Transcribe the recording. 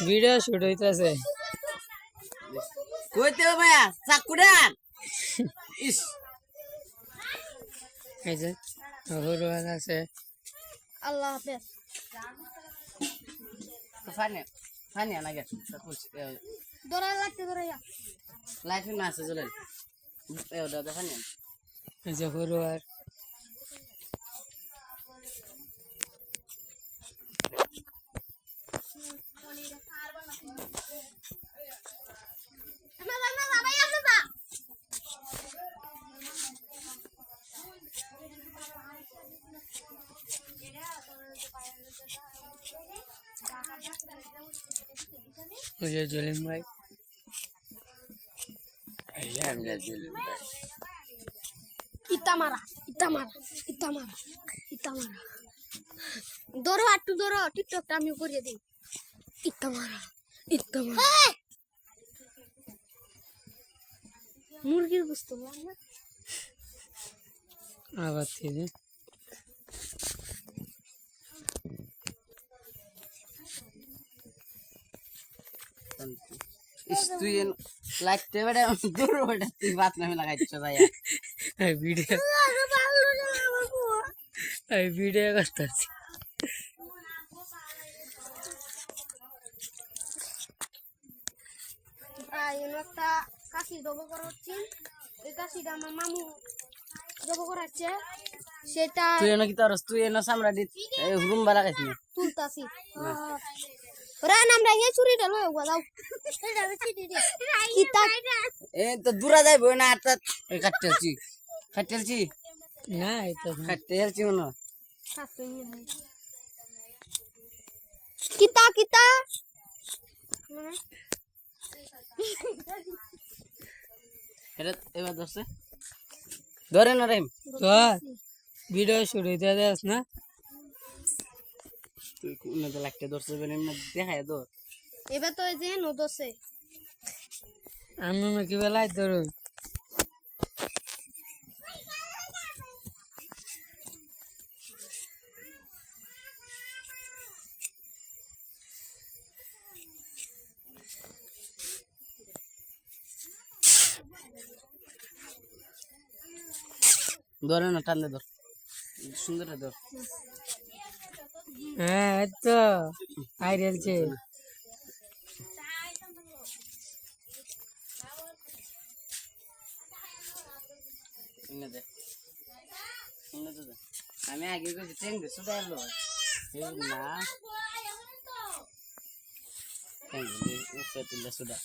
video shoot হইতাছে কইতে ভাইয়া চাকুডান ইস এই যে হরুয়ান আছে আল্লাহ হাফেজ ফানে ফানে না গে দৌড়া লাগতে দৌড়াইয়া লাইফ না আছে চলে এ ওটা ফানে এই যে হরুয়ার ওই যে জলিম ভাই ইতামারা ধরো একটু ধরো টিকটকটা আমি করিয়ে দিই ইতামারা মুরগির বুঝতে না আবার থেকে ইস তুই লাইটতে বেড়ে দূর বেড়ে তুই বাত নামে লাগাইছ ভাইয়া ভিডিও করতেছি একটা কাশি জব করাচ্ছি এই কাশিটা আমার মামু জব করাচ্ছে সেটা তুই এনে কি তোর তুই এনে সামরা দি রুম বালা খাইছিস তুলতাছি রান আমরা হে চুরিটা লই যাও কিতা এ তো দূরা যাইব না আর তা কাটতেলছি না এটা কাটতেলছি মনে কিতা এটা এবার ধরছে ধরে না রেম তো ভিডিও শুট হইতে দেস না তুই কোন তো লাগতে ধরছে বলে না দেখায় দর এবার তো এই যে নদছে আমি কি বেলায় ধরো ধরে না টান দে ধর সুন্দর ধর হ্যাঁ এই তো আইরেলছে আমি আগে কইছি ট্রেন দে সুদা এলো না ট্রেন দে সুদা